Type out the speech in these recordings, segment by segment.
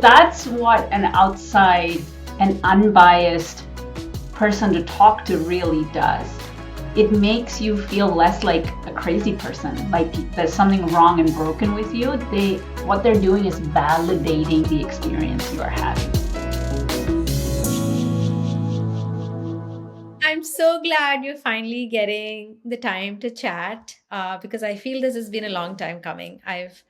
that's what an outside and unbiased person to talk to really does. It makes you feel less like a crazy person, like there's something wrong and broken with you. What they're doing is validating the experience you are having. I'm so glad you're finally getting the time to chat because I feel this has been a long time coming. I've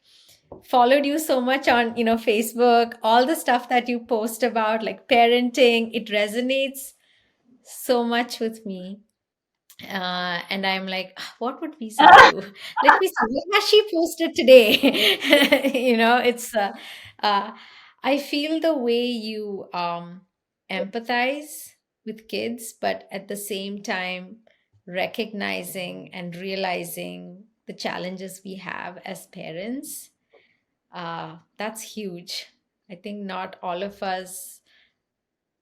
followed you so much on, Facebook, all the stuff that you post about like parenting, it resonates so much with me. And I'm like, "Ah, what would Visa do? Let me see. What has she posted today?" It's, uh, I feel the way you empathize with kids, but at the same time, recognizing and realizing the challenges we have as parents. That's huge. I think not all of us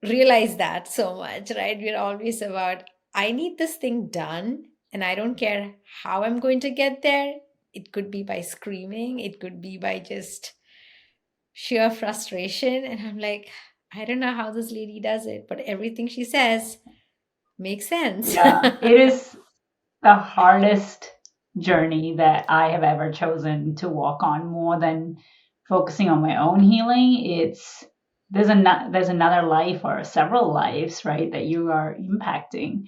realize that so much, right? We're always about, I need this thing done, and I don't care how I'm going to get there. It could be by screaming, it could be by just sheer frustration. And I'm like, I don't know how this lady does it, but everything she says makes sense. Yeah, it is the hardest journey that I have ever chosen to walk on. More than focusing on my own healing, it's there's another life or several lives, right, that you are impacting.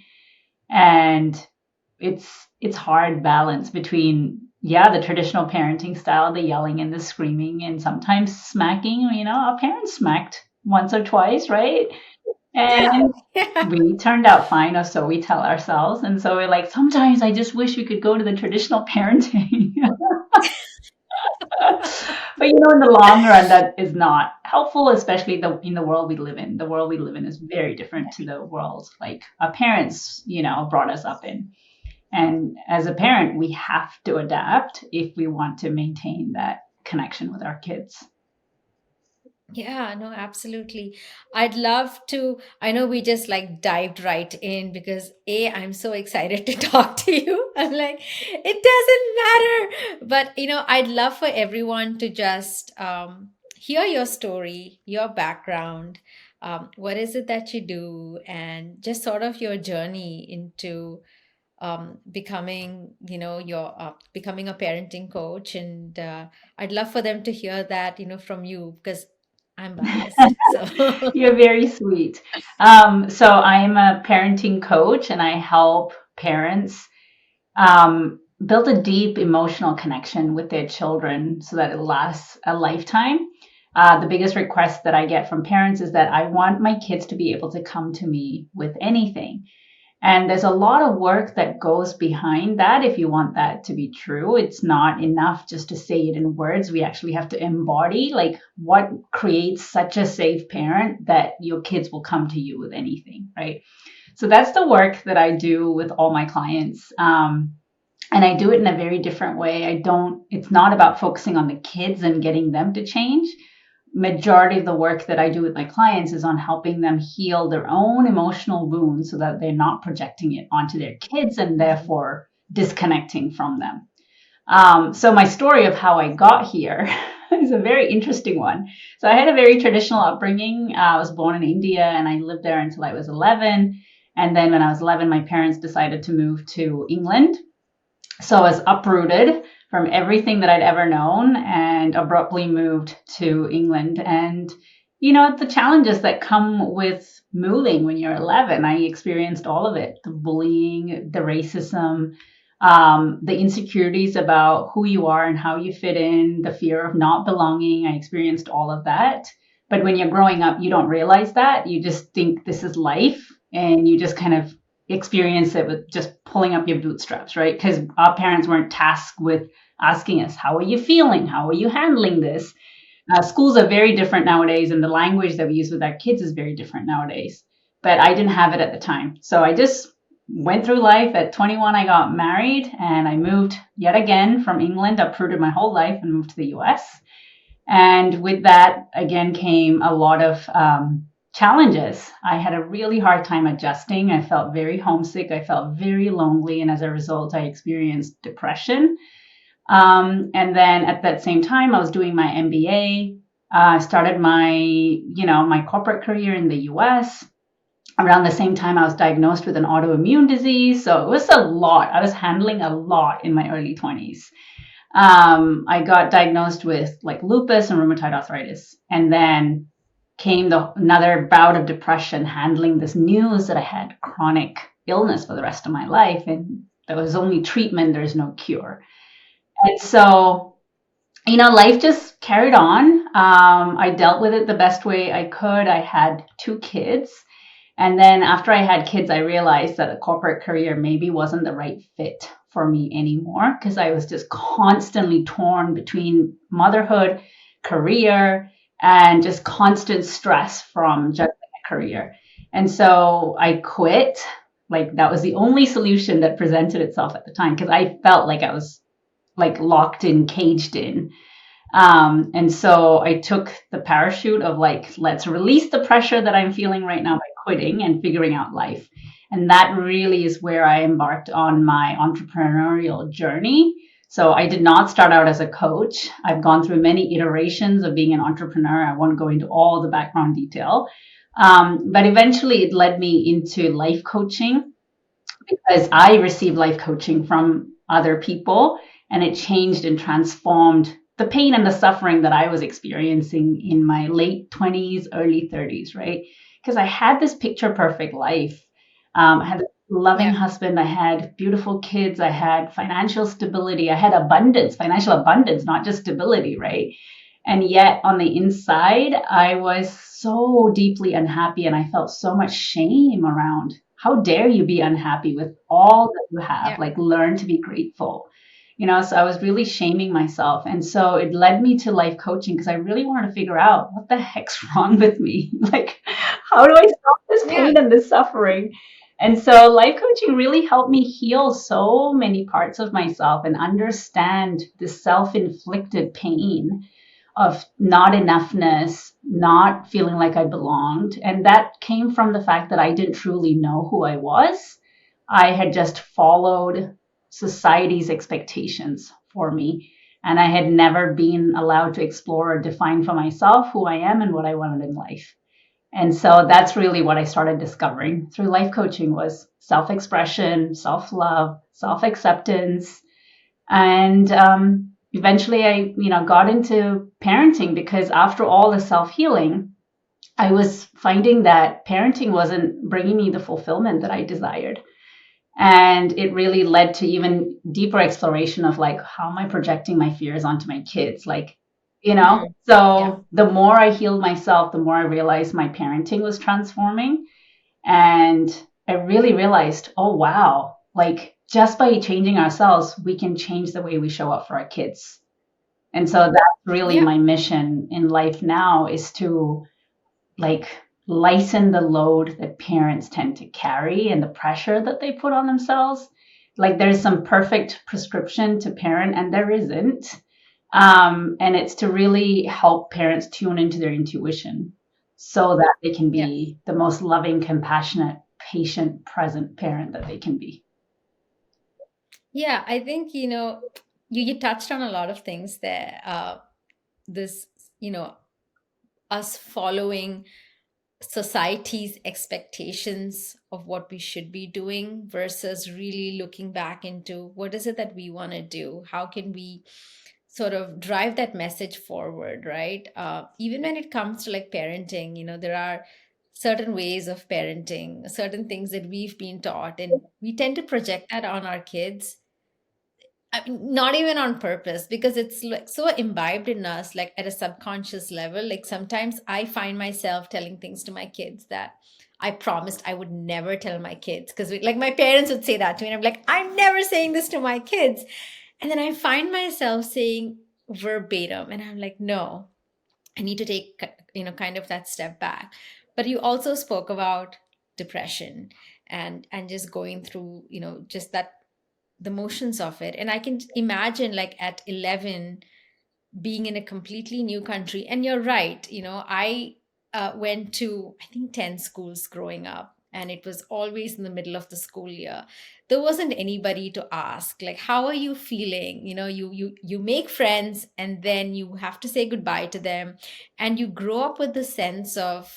And it's hard balance between, yeah, the traditional parenting style, the yelling and the screaming and sometimes smacking. Our parents smacked once or twice, right? Yeah. And we turned out fine, or so we tell ourselves. And so we're like, sometimes I just wish we could go to the traditional parenting. But in the long run, that is not helpful, especially in the world we live in. The world we live in is very different to the world like our parents, brought us up in. And as a parent, we have to adapt if we want to maintain that connection with our kids. Yeah, no, absolutely. I'd love to. I know we just like dived right in because I'm so excited to talk to you. I'm like, it doesn't matter. But, I'd love for everyone to just hear your story, your background. What is it that you do? And just sort of your journey into becoming, becoming a parenting coach. And I'd love for them to hear that, from you because I'm biased. So, You're very sweet. So I am a parenting coach and I help parents build a deep emotional connection with their children so that it lasts a lifetime. The biggest request that I get from parents is that I want my kids to be able to come to me with anything. And there's a lot of work that goes behind that if you want that to be true. It's not enough just to say it in words. We actually have to embody like what creates such a safe parent that your kids will come to you with anything, right? So that's the work that I do with all my clients. And I do it in a very different way. It's not about focusing on the kids and getting them to change. Majority of the work that I do with my clients is on helping them heal their own emotional wounds so that they're not projecting it onto their kids and therefore disconnecting from them. So my story of how I got here is a very interesting one. So I had a very traditional upbringing. I was born in India and I lived there until I was 11. And then when I was 11, my parents decided to move to England. So I was uprooted from everything that I'd ever known and abruptly moved to England. And, the challenges that come with moving when you're 11, I experienced all of it: the bullying, the racism, the insecurities about who you are and how you fit in, the fear of not belonging. I experienced all of that. But when you're growing up, you don't realize that. You just think this is life and you just kind of experience it with just pulling up your bootstraps, right? Because our parents weren't tasked with asking us, how are you feeling? How are you handling this? Schools are very different nowadays, and the language that we use with our kids is very different nowadays. But I didn't have it at the time. So I just went through life. At 21, I got married and I moved yet again from England, uprooted my whole life and moved to the US. And with that, again, came a lot of challenges. I had a really hard time adjusting. I felt very homesick. I felt very lonely. And as a result, I experienced depression. And then at that same time, I was doing my MBA. I started my corporate career in the US. Around the same time, I was diagnosed with an autoimmune disease. So it was a lot. I was handling a lot in my early 20s. I got diagnosed with like lupus and rheumatoid arthritis. And then came another bout of depression, handling this news that I had chronic illness for the rest of my life. And there was only treatment, there's no cure. And so, life just carried on. I dealt with it the best way I could. I had two kids. And then after I had kids, I realized that a corporate career maybe wasn't the right fit for me anymore because I was just constantly torn between motherhood, career, and just constant stress from juggling a career. And so I quit. Like that was the only solution that presented itself at the time because I felt like I was like locked in, caged in. And so I took the parachute of like, let's release the pressure that I'm feeling right now by quitting and figuring out life. And that really is where I embarked on my entrepreneurial journey. So I did not start out as a coach. I've gone through many iterations of being an entrepreneur. I won't go into all the background detail. But eventually it led me into life coaching because I received life coaching from other people and it changed and transformed the pain and the suffering that I was experiencing in my late 20s, early 30s, right? Because I had this picture perfect life. I had a loving Yeah. husband, I had beautiful kids, I had financial stability, I had abundance, financial abundance, not just stability, right? And yet on the inside, I was so deeply unhappy and I felt so much shame around how dare you be unhappy with all that you have? Yeah. Like, learn to be grateful. So I was really shaming myself. And so it led me to life coaching because I really wanted to figure out what the heck's wrong with me? Like, how do I stop this Yeah. pain and this suffering? And so life coaching really helped me heal so many parts of myself and understand the self inflicted pain of not enoughness, not feeling like I belonged. And that came from the fact that I didn't truly know who I was. I had just followed society's expectations for me. And I had never been allowed to explore or define for myself who I am and what I wanted in life. And so that's really what I started discovering through life coaching was self-expression, self-love, self-acceptance, and eventually I got into parenting because after all the self-healing I was finding that parenting wasn't bringing me the fulfillment that I desired, and it really led to even deeper exploration of like how am I projecting my fears onto my kids, like Yeah. so the more I healed myself, the more I realized my parenting was transforming. And I really realized, oh, wow, like just by changing ourselves, we can change the way we show up for our kids. And so that's really Yeah. my mission in life now is to like lighten the load that parents tend to carry and the pressure that they put on themselves. Like there's some perfect prescription to parent, and there isn't. And it's to really help parents tune into their intuition so that they can Yeah. be the most loving, compassionate, patient, present parent that they can be. Yeah. I think, you touched on a lot of things there. This, you know, us following society's expectations of what we should be doing versus really looking back into what is it that we want to do? How can we sort of drive that message forward, right? Even when it comes to like parenting, there are certain ways of parenting, certain things that we've been taught, and we tend to project that on our kids. I mean, not even on purpose, because it's like so imbibed in us, like at a subconscious level. Like sometimes I find myself telling things to my kids that I promised I would never tell my kids. Because like my parents would say that to me, and I'm like, I'm never saying this to my kids. And then I find myself saying verbatim, and I'm like, no, I need to take, kind of that step back. But you also spoke about depression and just going through, just that the motions of it. And I can imagine like at 11 being in a completely new country. And you're right, I went to I think 10 schools growing up. and it was always in the middle of the school year. There wasn't anybody to ask, like, how are you feeling? You make friends, and then you have to say goodbye to them, and you grow up with the sense of,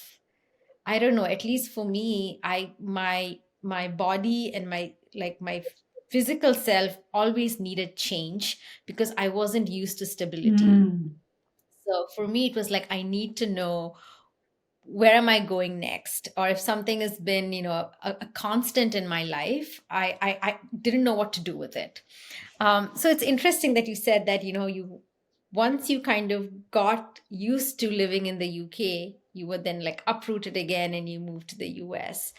I don't know, at least for me, my body and my physical self always needed change because I wasn't used to stability. Mm. So for me, it was like, I need to know, where am I going next? Or if something has been, a constant in my life, I didn't know what to do with it. So it's interesting that you said that, you once you kind of got used to living in the UK, you were then like uprooted again and you moved to the US.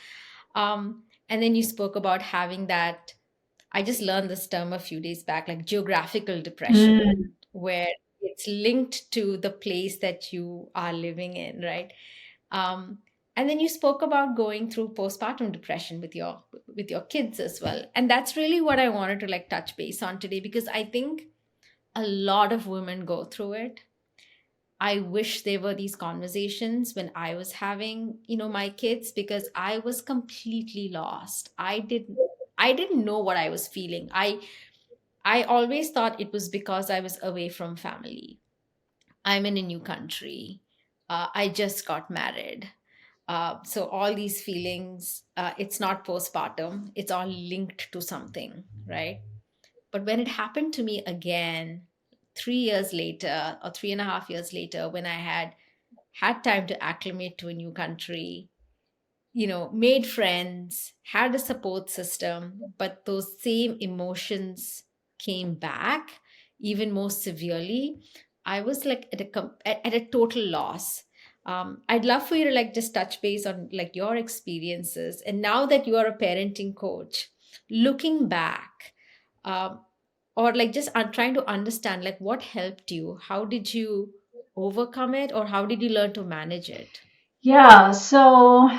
And then you spoke about having that. I just learned this term a few days back, like geographical depression, Mm. where it's linked to the place that you are living in, right? Um, and then you spoke about going through postpartum depression with your kids as well. And that's really what I wanted to like touch base on today, because I think a lot of women go through it. I wish there were these conversations when I was having, my kids, because I was completely lost. I didn't know what I was feeling. I always thought it was because I was away from family. I'm in a new country. I just got married. So all these feelings, it's not postpartum, it's all linked to something, right? But when it happened to me again, 3 years later or 3.5 years later, when I had time to acclimate to a new country, made friends, had a support system, but those same emotions came back even more severely. I was like at a total loss. I'd love for you to like just touch base on like your experiences. And now that you are a parenting coach, looking back, um, or like just trying to understand like what helped you, how did you overcome it, or how did you learn to manage it? Yeah, so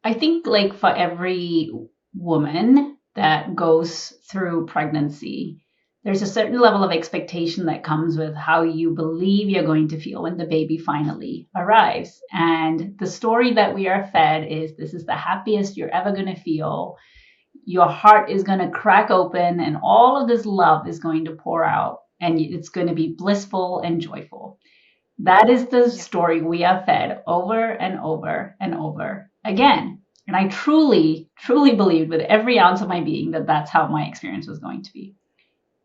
I think like for every woman that goes through pregnancy, there's a certain level of expectation that comes with how you believe you're going to feel when the baby finally arrives. And the story that we are fed is this is the happiest you're ever going to feel. Your heart is going to crack open and all of this love is going to pour out and it's going to be blissful and joyful. That is the Yeah. story we are fed over and over and over again. And I truly, truly believed with every ounce of my being that that's how my experience was going to be.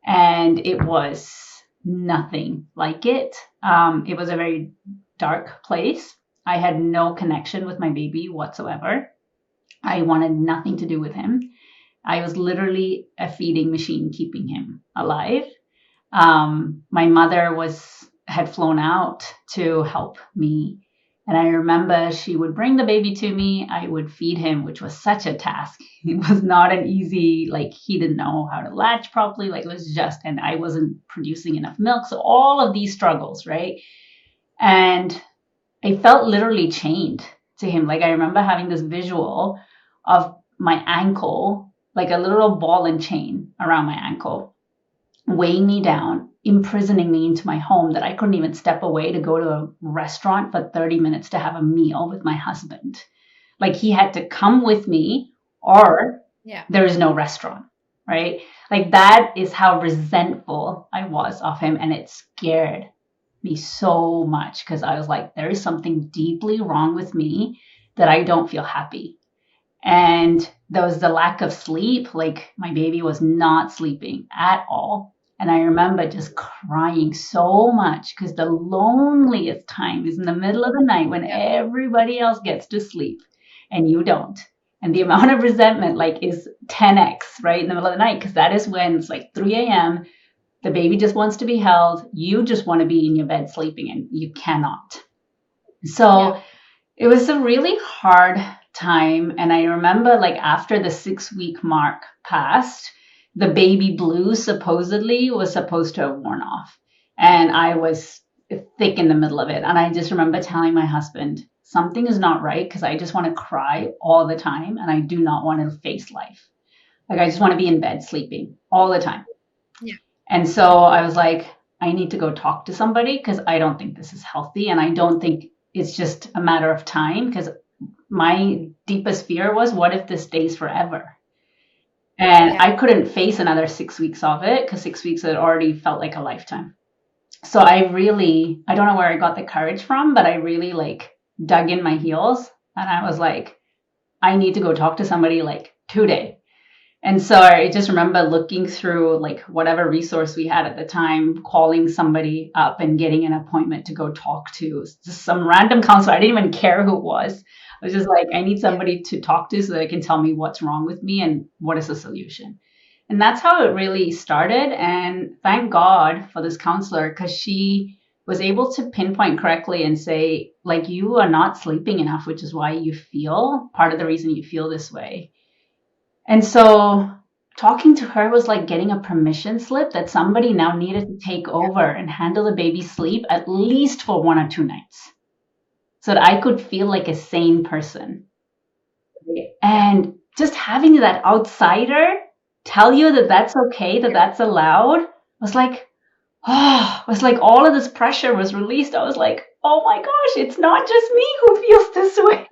And it was nothing like it. It was a very dark place. I had no connection with my baby whatsoever. I wanted nothing to do with him. I was literally a feeding machine keeping him alive. My mother had flown out to help me. And I remember she would bring the baby to me. I would feed him, which was such a task. It was not an easy, like, he didn't know how to latch properly. Like, it was just, and I wasn't producing enough milk. So, all of these struggles, right? And I felt literally chained to him. Like, I remember having this visual of my ankle, like a literal ball and chain around my ankle, weighing me down, imprisoning me into my home that I couldn't even step away to go to a restaurant for 30 minutes to have a meal with my husband. Like he had to come with me or Yeah. there is no restaurant, right? Like that is how resentful I was of him. And it scared me so much because I was like, there is something deeply wrong with me that I don't feel happy. And there was the lack of sleep. Like my baby was not sleeping at all. And I remember just crying so much because the loneliest time is in the middle of the night when Yeah. everybody else gets to sleep and you don't. And the amount of resentment like is 10x right in the middle of the night because that is when it's like 3 a.m. The baby just wants to be held. You just want to be in your bed sleeping and you cannot. Yeah. So it was a really hard time. And I remember like after the 6 week mark passed, the baby blues supposedly was supposed to have worn off. And I was thick in the middle of it. And I just remember telling my husband, something is not right because I just want to cry all the time and I do not want to face life. Like I just want to be in bed sleeping all the time. Yeah. And so I was like, I need to go talk to somebody because I don't think this is healthy. And I don't think it's just a matter of time because my deepest fear was, what if this stays forever? And Yeah. I couldn't face another 6 weeks of it because 6 weeks had already felt like a lifetime. So I don't know where I got the courage from, but I really like dug in my heels and I was like, I need to go talk to somebody like today. And so I just remember looking through like whatever resource we had at the time, calling somebody up and getting an appointment to go talk to just some random counselor. I didn't even care who it was. I was just like, I need Yeah. somebody to talk to so that I can tell me what's wrong with me and what is the solution. And that's how it really started. And thank God for this counselor because she was able to pinpoint correctly and say, like, you are not sleeping enough, which is why you feel part of the reason you feel this way. And so talking to her was like getting a permission slip that somebody now needed to take over and handle the baby's sleep at least for 1 or 2 nights so that I could feel like a sane person. Yeah. And just having that outsider tell you that that's okay, that that's allowed was like, oh, it was like all of this pressure was released. I was like, oh my gosh, it's not just me who feels this way.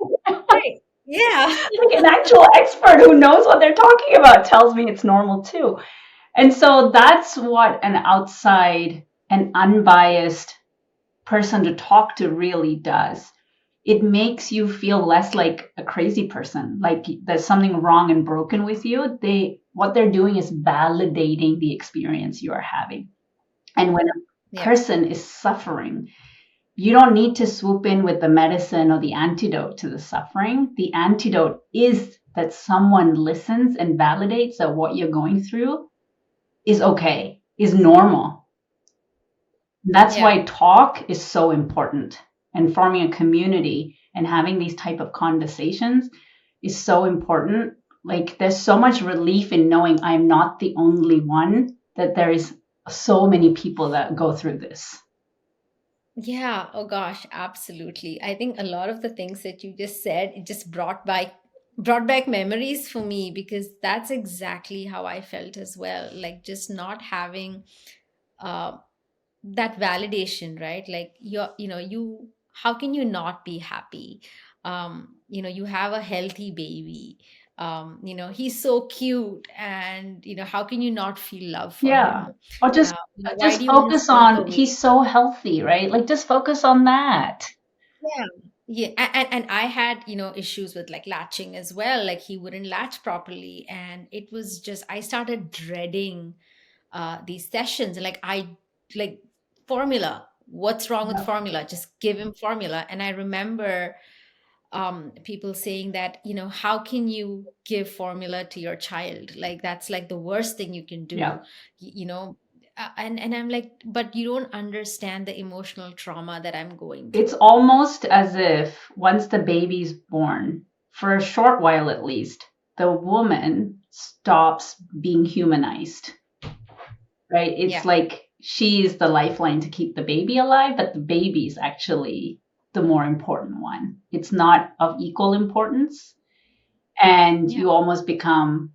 Right. Yeah. Like an actual expert who knows what they're talking about tells me it's normal too. And so that's what an outside and unbiased person to talk to really does. It makes you feel less like a crazy person, like there's something wrong and broken with you. What they're doing is validating the experience you are having. And when a Yeah. person is suffering, you don't need to swoop in with the medicine or the antidote to the suffering. The antidote is that someone listens and validates that what you're going through is okay, is normal. That's Yeah. why talk is so important. And forming a community and having these type of conversations is so important. Like there's so much relief in knowing I'm not the only one, that there is so many people that go through this. Yeah. Oh gosh, absolutely. I think a lot of the things that you just said, it just brought back memories for me because that's exactly how I felt as well. Like just not having uh that validation, right? Like you how can you not be happy? You have a healthy baby. He's so cute, and how can you not feel love for Yeah. him? Or just Why just do you want to focus slip on away? he's so healthy, right? Like just focus on that. Yeah. Yeah, and I had, issues with like latching as well. Like he wouldn't latch properly, and it was just I started dreading these sessions. Like like formula. What's wrong with Yeah. formula? Just give him formula. And I remember people saying that, how can you give formula to your child? Like that's like the worst thing you can do, Yeah. and I'm like, but you don't understand the emotional trauma that I'm going It's through. almost as if once the baby's born, for a short while at least, the woman stops being humanized, right? It's Yeah. like she's the lifeline to keep the baby alive, but the baby's actually the more important one. It's not of equal importance. And Yeah. you almost become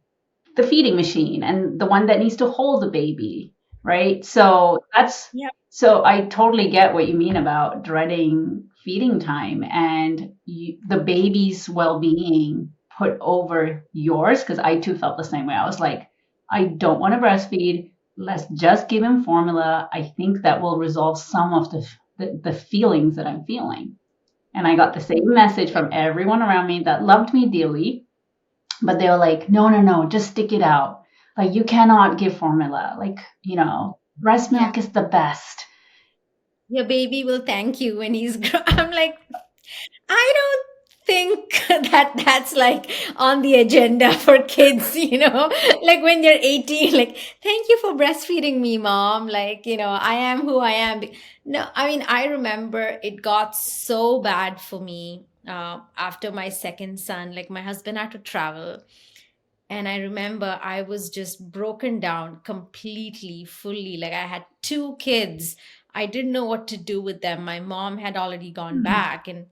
the feeding machine and the one that needs to hold the baby, right? Yeah. So I totally get what you mean about dreading feeding time and the baby's well-being put over yours, because I too felt the same way. I was like, I don't want to breastfeed. Let's just give him formula. I think that will resolve some of the feelings that I'm feeling. And I got the same message Yeah. from everyone around me that loved me dearly, but they were like, no, no, no, just stick it out. Like, you cannot give formula. Like, breast Yeah. milk is the best. Your baby will thank you when I'm like, I don't think that that's like on the agenda for kids, like when you're 18, like, thank you for breastfeeding me, mom. Like, I am who I am. No, I mean, I remember it got so bad for me after my second son. Like, my husband had to travel. And I remember I was just broken down completely, fully. Like, I had two kids. I didn't know what to do with them. My mom had already gone Mhm. back. And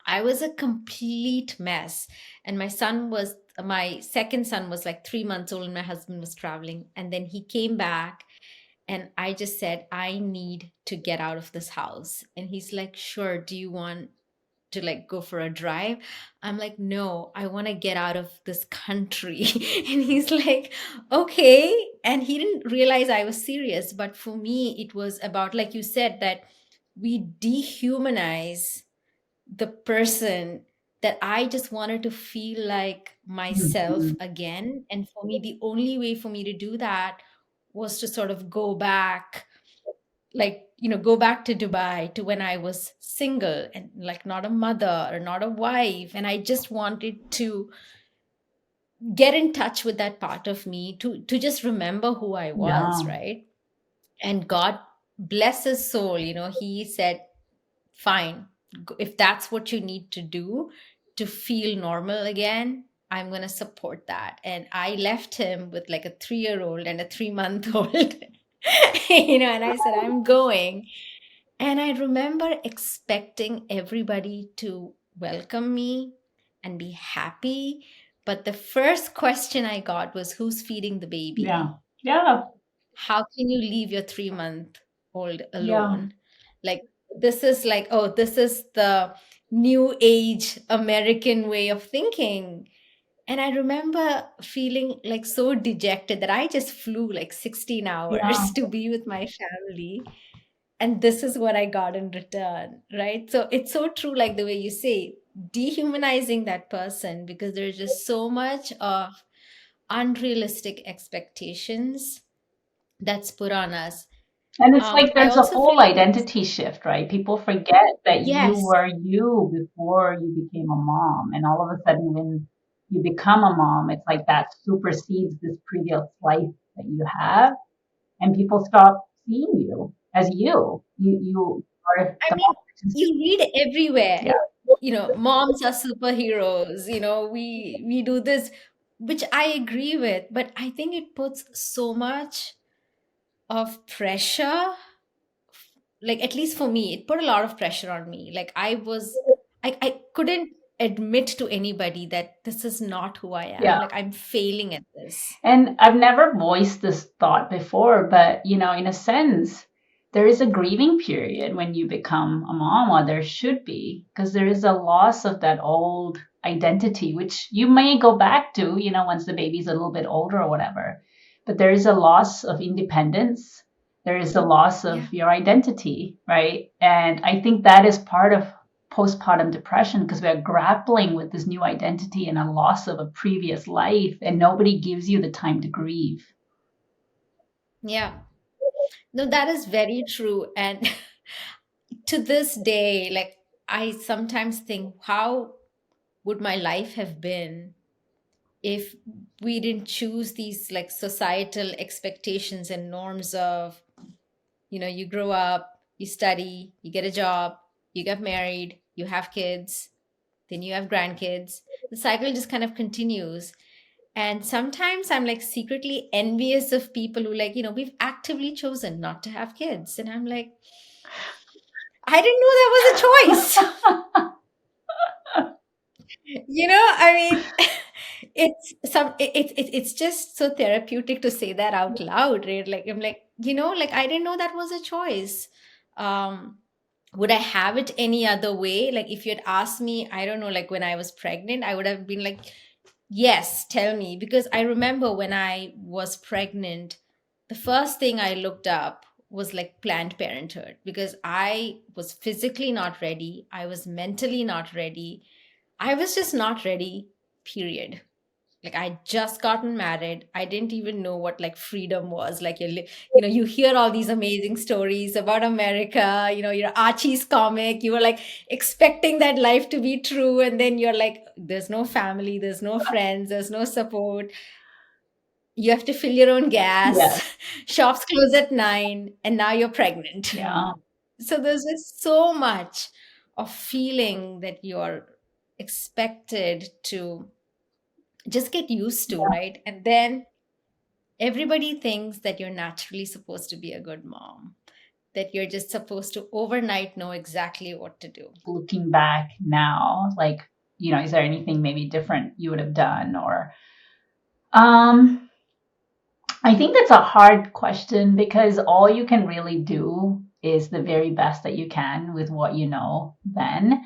I was a complete mess. And my second son was like 3 months old, and my husband was traveling. And then he came back, and I just said, I need to get out of this house. And he's like, sure, do you want to like go for a drive. I'm like, no, I want to get out of this country. And he's like, okay. And he didn't realize I was serious. But for me, it was about, like you said, that we dehumanize the person, that I just wanted to feel like myself Mhm. again. And for me, the only way for me to do that was to sort of go back, like, go back to Dubai, to when I was single and like not a mother or not a wife. And I just wanted to get in touch with that part of me, to just remember who I was, Yeah. right? And God bless his soul, he said, fine, if that's what you need to do to feel normal again, I'm going to support that. And I left him with like a 3-year old and a 3-month old. And I said, I'm going. And I remember expecting everybody to welcome me and be happy. But the first question I got was, who's feeding the baby? Yeah. Yeah. How can you leave your 3-month old Yeah. alone? Like, this is like, oh, this is the new age American way of thinking. And I remember feeling like so dejected that I just flew like 16 Yeah. hours to be with my family. And this is what I got in return, right? So it's so true, like the way you say, dehumanizing that person, because there's just so much of unrealistic expectations that's put on us. And it's like I there's a also feel whole like it's, identity shift, right? People forget that you yes, were you before you became a mom. And all of a sudden, when you become a mom, it's like that supersedes this previous life that you have. And people stop seeing you as you. You are I the mean, mom. you read everywhere, Yeah. moms are superheroes, we do this, which I agree with, but I think it puts so much of pressure, like at least for me, it put a lot of pressure on me. Like I couldn't admit to anybody that this is not who I am. Yeah. Like, I'm failing at this. And I've never voiced this thought before, but in a sense, there is a grieving period when you become a mom, or there should be, because there is a loss of that old identity, which you may go back to, once the baby's a little bit older or whatever. But there is a loss of independence. There is a loss Yeah. of your identity, right? And I think that is part of postpartum depression, because we're grappling with this new identity and a loss of a previous life, and nobody gives you the time to grieve. Yeah. No, that is very true. And to this day, like, I sometimes think, how would my life have been if we didn't choose these like societal expectations and norms of, you grow up, you study, you get a job, you get married, you have kids, then you have grandkids. The cycle just kind of continues. And sometimes I'm like secretly envious of people who, like, we've actively chosen not to have kids. And I'm like, I didn't know that was a choice. I mean, it's just so therapeutic to say that out loud, right? Like, I'm like, like, I didn't know that was a choice. Um, would I have it any other way? Like, if you had asked me, I don't know, like when I was pregnant, I would have been like, yes, tell me. Because I remember when I was pregnant, the first thing I looked up was like Planned Parenthood, because I was physically not ready. I was mentally not ready. I was just not ready, period. Like, I just gotten married. I didn't even know what like freedom was. Like, you hear all these amazing stories about America, your Archie's comic, you were like expecting that life to be true. And then you're like, there's no family, there's no friends, there's no support. You have to fill your own gas. Yes. Shops close at 9, and now you're pregnant. Yeah. So there's just so much of feeling that you're expected to just get used to, right? And then everybody thinks that you're naturally supposed to be a good mom, that you're just supposed to overnight know exactly what to do. Looking back now, like, is there anything maybe different you would have done? Or, I think that's a hard question, because all you can really do is the very best that you can with what you know then.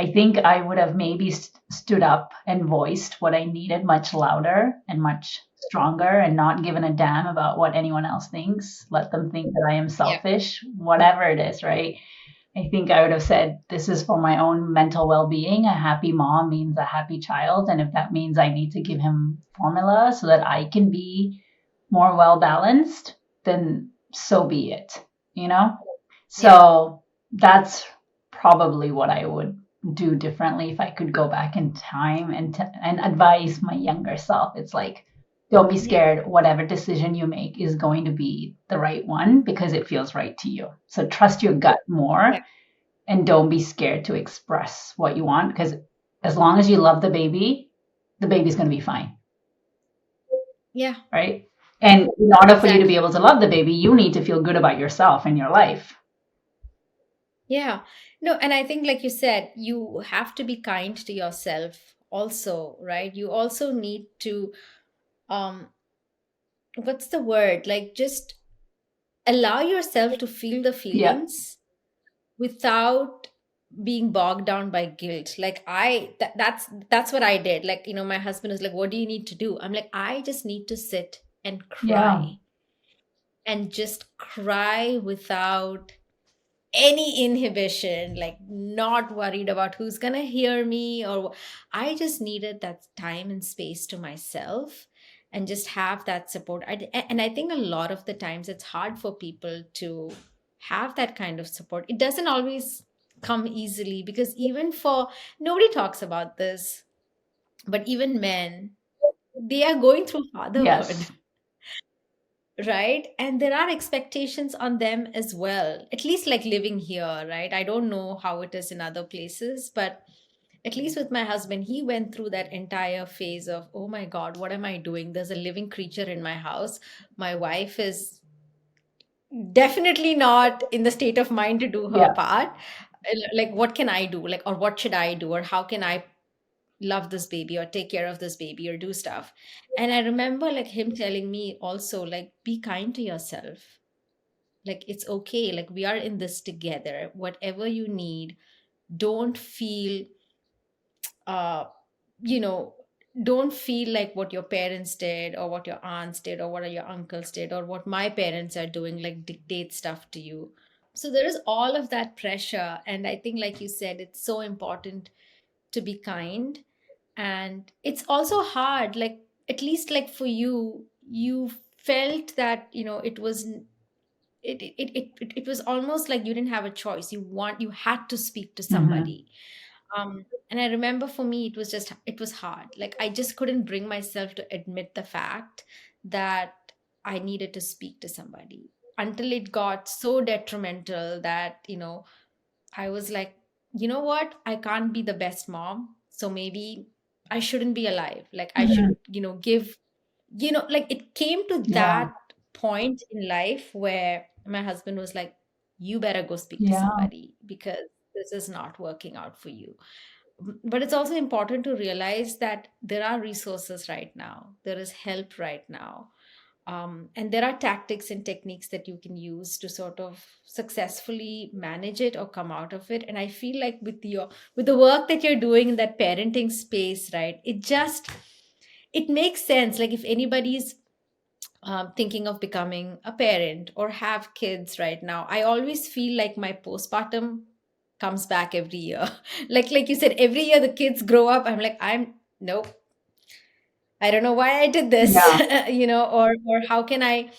I think I would have maybe stood up and voiced what I needed much louder and much stronger and not given a damn about what anyone else thinks. Let them think that I am Yeah. selfish, whatever it is, right? I think I would have said, this is for my own mental well being. A happy mom means a happy child. And if that means I need to give him formula so that I can be more well balanced, then so be it, you know? Yeah. So that's probably what I would do differently if I could go back in time and advise my younger self. It's like, don't be Yeah. scared. Whatever decision you make is going to be the right one because it feels right to you. So trust your gut more Yeah. and don't be scared to express what you want because as long as you love the baby's going to be fine, Yeah. right? And in order for you to be Exactly. able to love the baby, you need to feel good about yourself and your life. Yeah. No, and I think, like you said, you have to be kind to yourself also, right? You also need to, um, what's the word? Like, just allow yourself to feel the Yeah. feelings without being bogged down by guilt. Like that's what I did. Like, my husband is like, what do you need to do? I'm like, I just need to sit and Yeah. cry, and just cry without any inhibition, like not worried about who's gonna hear me, or I just needed that time and space to myself, and just have that support. And I think a lot of the times it's hard for people to have that kind of support. It doesn't always come easily, because even for, nobody talks about this, but even men, they are going through fatherhood. Yes. Right? And there are expectations on them as well, at least like living here, right? I don't know how it is in other places, but at least with my husband, he went through that entire phase of, oh my God, what am I doing? There's a living creature in my house. My wife is definitely not in the state of mind to do her Yeah. part. Like, what can I do? Like, or what should I do? Or how can I love this baby or take care of this baby or do stuff? And I remember like him telling me also, like, be kind to yourself. Like, it's okay, like we are in this together. Whatever you need, don't feel uh you know don't feel like what your parents did, or what your aunts did, or what your uncles did, or what my parents are doing, like dictate stuff to you. So there is all of that pressure, and I think, like you said, it's so important to be kind. And it's also hard, like, at least like for you, you felt that it was it was almost like you didn't have a choice. You had to speak to Mm-hmm. somebody. And I remember, for me, it was hard. Like, I just couldn't bring myself to admit the fact that I needed to speak to somebody, until it got so detrimental that I was like, you know what? I can't be the best mom. So maybe I shouldn't be alive. Like, I Mm-hmm. should, give, like, it came to Yeah. that point in life where my husband was like, you better go speak to Yeah. somebody, because this is not working out for you. But it's also important to realize that there are resources right now, there is help right now, and there are tactics and techniques that you can use to sort of successfully manage it or come out of it. And I feel like with the work that you're doing in that parenting space, right, it makes sense. Like, if anybody's thinking of becoming a parent or have kids right now, I always feel like my postpartum comes back every year. Like you said, every year the kids grow up. I'm like, nope, I don't know why I did this, Yeah. or how can I.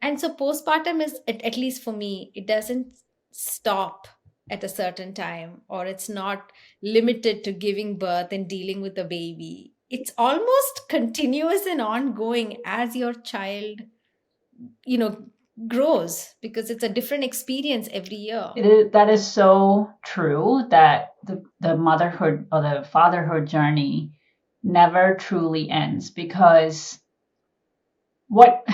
And so postpartum is, at least for me, it doesn't stop at a certain time, or it's not limited to giving birth and dealing with the baby. It's almost continuous and ongoing as your child, you know, grows, because it's a different experience every year. That is so true that the motherhood or the fatherhood journey never truly ends because what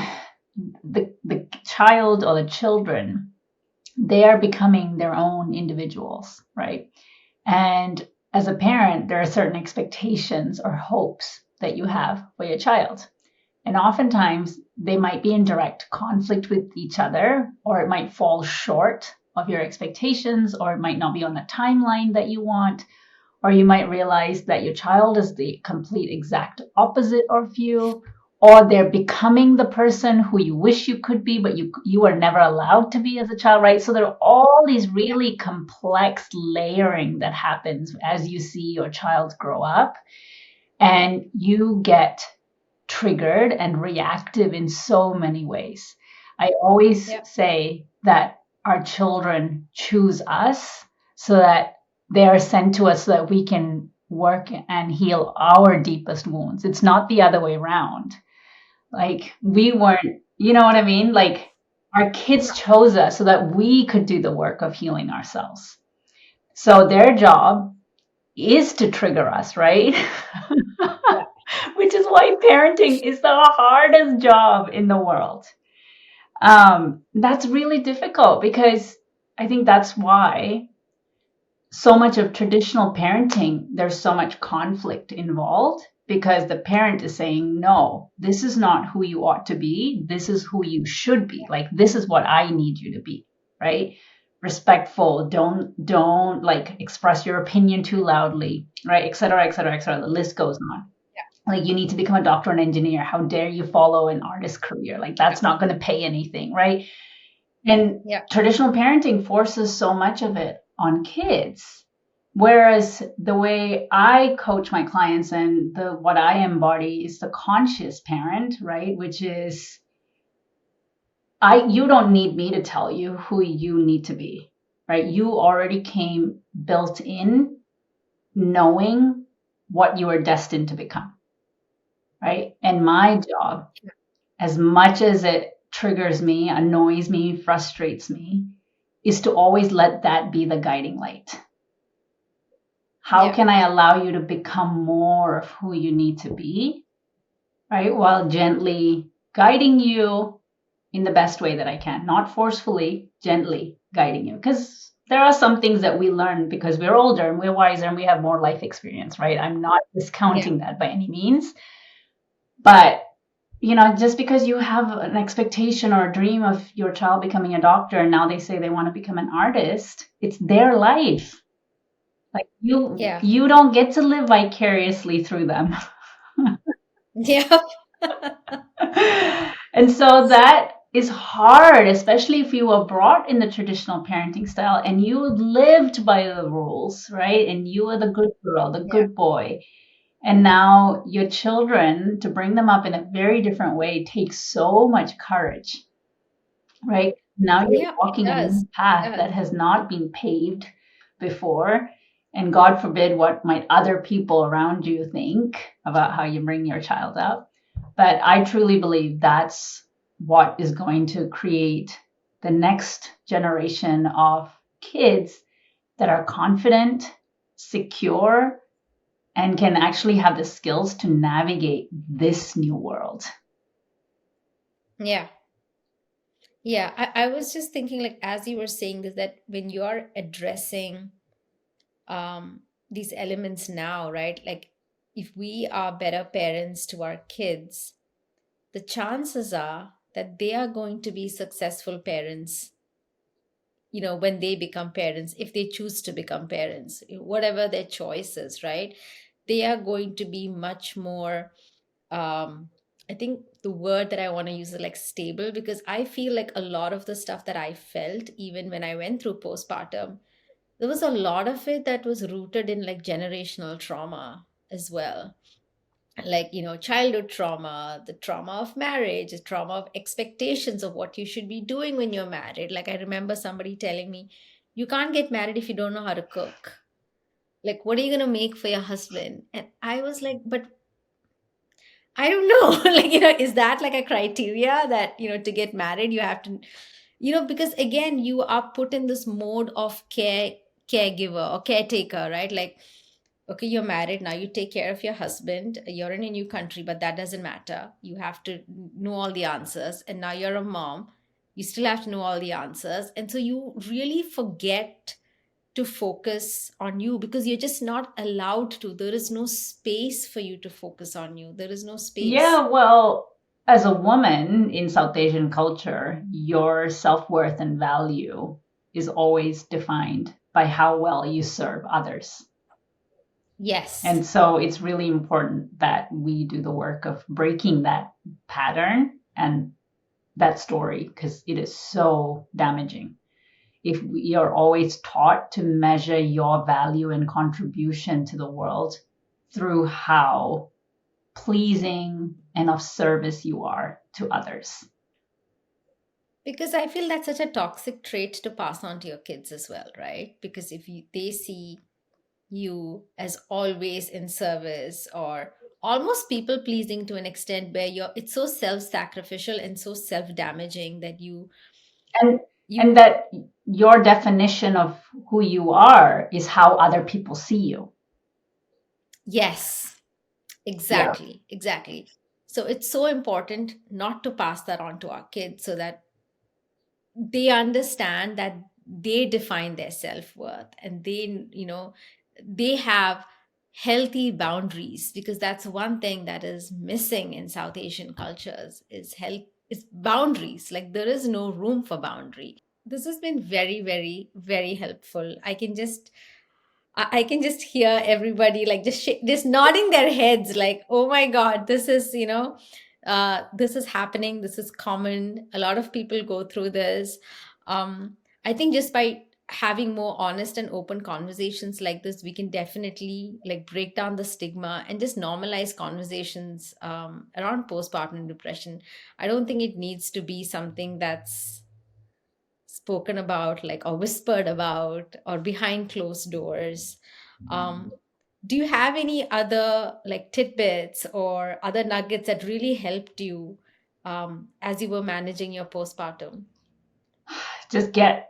the child or the children, they are becoming their own individuals, right? And as a parent, there are certain expectations or hopes that you have for your child. And oftentimes they might be in direct conflict with each other, or it might fall short of your expectations, or it might not be on the timeline that you want, or you might realize that your child is the complete exact opposite of you, or they're becoming the person who you wish you could be, but you were never allowed to be as a child, right? So there are all these really complex layering that happens as you see your child grow up, and you get triggered and reactive in so many ways. I always Yeah. say that our children choose us so that they are sent to us so that we can work and heal our deepest wounds. It's not the other way around. Like we weren't, you know what I mean? Like our kids chose us so that we could do the work of healing ourselves. So their job is to trigger us, right? Yeah. Which is why parenting is the hardest job in the world. That's really difficult because I think that's why so much of traditional parenting, there's so much conflict involved because the parent is saying, no, this is not who you ought to be. This is who you should be. Like, this is what I need you to be, right? Respectful. Don't like express your opinion too loudly, right? Et cetera, et cetera, et cetera. The list goes on. Like, you need to become a doctor or an engineer. How dare you follow an artist career? Like, that's not going to pay anything, right? And Yeah. traditional parenting forces so much of it on kids. Whereas the way I coach my clients and the what I embody is the conscious parent, right? Which is I you don't need me to tell you who you need to be, right? You already came built in knowing what you are destined to become, right? And my job, as much as it triggers me, annoys me, frustrates me, is to always let that be the guiding light. How Yeah. can I allow you to become more of who you need to be, right? While gently guiding you in the best way that I can, not forcefully, gently guiding you. Because there are some things that we learn because we're older and we're wiser and we have more life experience, right? I'm not Yeah. discounting that by any means. But just because you have an expectation or a dream of your child becoming a doctor and now they say they want to become an artist, it's their life. Like Yeah. you don't get to live vicariously through them. Yeah. And so that is hard, especially if you were brought in the traditional parenting style and you lived by the rules, right? And you were the good girl, the Yeah. good boy. And now your children, to bring them up in a very different way, takes so much courage, right? Now you're Yeah. It walking a does. new It path does. that has not been paved before. And God forbid what might other people around you think about how you bring your child up. But I truly believe that's what is going to create the next generation of kids that are confident, secure, and can actually have the skills to navigate this new world. Yeah. Yeah. I was just thinking, like, as you were saying this, that when you are addressing these elements now, right? Like, if we are better parents to our kids, the chances are that they are going to be successful parents, when they become parents, if they choose to become parents, whatever their choices, right? They are going to be much more, um, I think the word that I want to use is like stable, because I feel like a lot of the stuff that I felt, even when I went through postpartum, there was a lot of it that was rooted in like generational trauma as well, like childhood trauma, the trauma of marriage, the trauma of expectations of what you should be doing when you're married. Like, I remember somebody telling me, you can't get married if you don't know how to cook. Like, what are you going to make for your husband? And I was like, but I don't know. Like, is that like a criteria that, to get married, you have to, because again, you are put in this mode of caregiver or caretaker, right? Like, okay, you're married now, you take care of your husband, you're in a new country, but that doesn't matter. You have to know all the answers. And now you're a mom, you still have to know all the answers. And so you really forget to focus on you because you're just not allowed to. There is no space for you to focus on you. There is no space. Yeah, well, as a woman in South Asian culture, your self worth and value is always defined by how well you serve others. Yes. And so it's really important that we do the work of breaking that pattern and that story, because it is so damaging. If we are always taught to measure your value and contribution to the world through how pleasing and of service you are to others. Because I feel that's such a toxic trait to pass on to your kids as well, right? Because if they see you as always in service or almost people pleasing to an extent where it's so self-sacrificial and so self-damaging that And and you that your definition of who you are is how other people see you. yes, Yeah. exactly. So it's so important not to pass that on to our kids so that they understand that they define their self-worth and they have healthy boundaries, because that's one thing that is missing in South Asian cultures is health, is boundaries. Like there is no room for boundary. This has been very, very, very helpful. I can just hear everybody like just nodding their heads like, oh my God, this is, this is happening. This is common. A lot of people go through this. I think just by having more honest and open conversations like this, we can definitely like break down the stigma and just normalize conversations around postpartum depression. I don't think it needs to be something that's spoken about like or whispered about or behind closed doors. um, do you have any other like tidbits or other nuggets that really helped you as you were managing your postpartum? Just get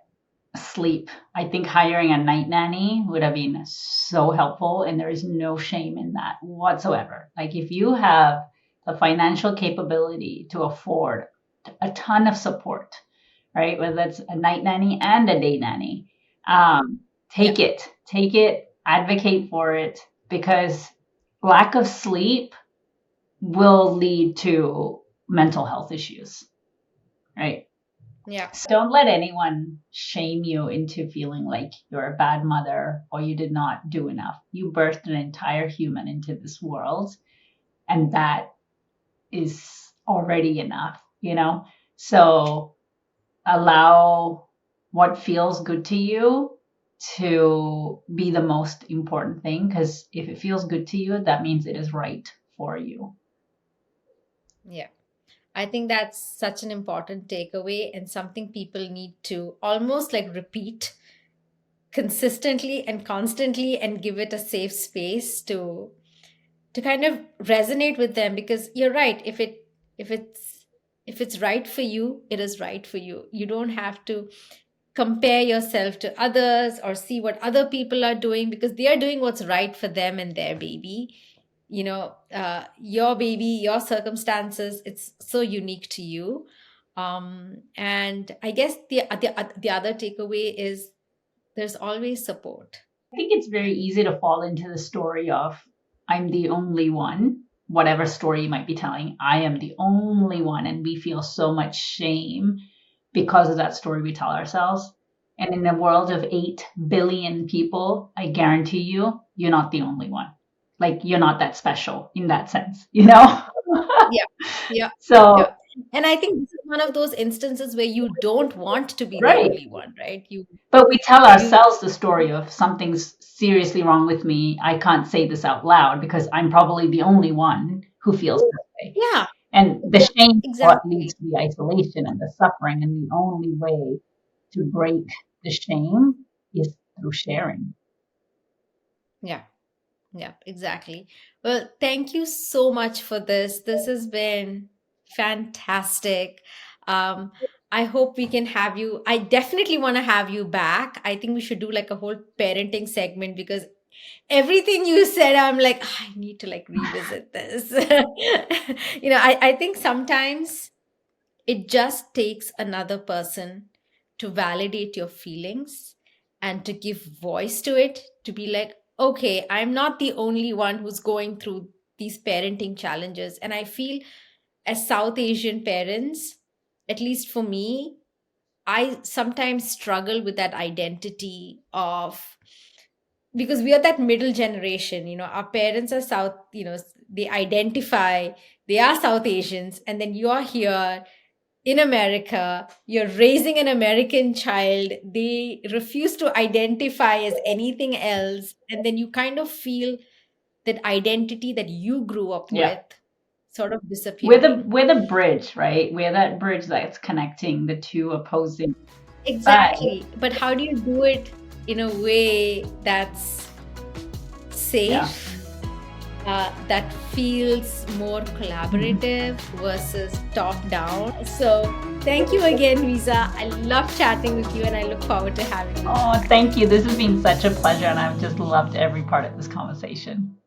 sleep. I think hiring a night nanny would have been so helpful, and there is no shame in that whatsoever. Like, if you have the financial capability to afford a ton of support, right? Whether that's a night nanny and a day nanny, Yeah, take it, advocate for it, because lack of sleep will lead to mental health issues, right? yeah, So don't let anyone shame you into feeling like you're a bad mother or you did not do enough. You birthed an entire human into this world, and that is already enough, you know? So allow what feels good to you to be the most important thing, because if it feels good to you, that means it is right for you. yeah. I think that's such an important takeaway and something people need to almost like repeat consistently and constantly and give it a safe space to kind of resonate with them. Because you're right, if it's if it's right for you, it is right for you. You don't have to compare yourself to others or see what other people are doing, because they are doing what's right for them and their baby. Your baby, your circumstances, it's so unique to you. And I guess the other takeaway is there's always support. I think it's very easy to fall into the story of I'm the only one, whatever story you might be telling. I am the only one. And we feel so much shame because of that story we tell ourselves. And in a world of 8 billion people, I guarantee you, you're not the only one. Like, you're not that special in that sense, you know? Yeah, yeah, So, yeah. And I think this is one of those instances where you don't want to be the right. only one, right? But we tell You, ourselves the story of something's seriously wrong with me. I can't say this out loud because I'm probably the only one who feels this way. yeah, And the shame is what leads exactly. to the isolation and the suffering. And the only way to break the shame is through sharing. Yeah, yeah, exactly. Well, thank you so much for this. This has been fantastic. Um, I hope we can have you. I definitely want to have you back. I think we should do like a whole parenting segment, because everything you said, I'm like, "Ah, I need to like revisit this." I think sometimes it just takes another person to validate your feelings and to give voice to it, to be like, okay, I'm not the only one who's going through these parenting challenges. And I feel as South Asian parents, at least for me, I sometimes struggle with that identity of because we are that middle generation, our parents are South, they identify, they are South Asians, and then you're here in America, you're raising an American child, they refuse to identify as anything else, and then you kind of feel that identity that you grew up Yeah. with sort of disappearing. We're the bridge, right? We're that bridge that's connecting the two opposing sides. Exactly. But how do you do it in a way that's Yeah. safe, that feels more Mhm. collaborative versus top down? So, thank you again, Visa. I love chatting with you and I look forward to having you Oh, back. thank you. This has been such a pleasure, and I've just loved every part of this conversation.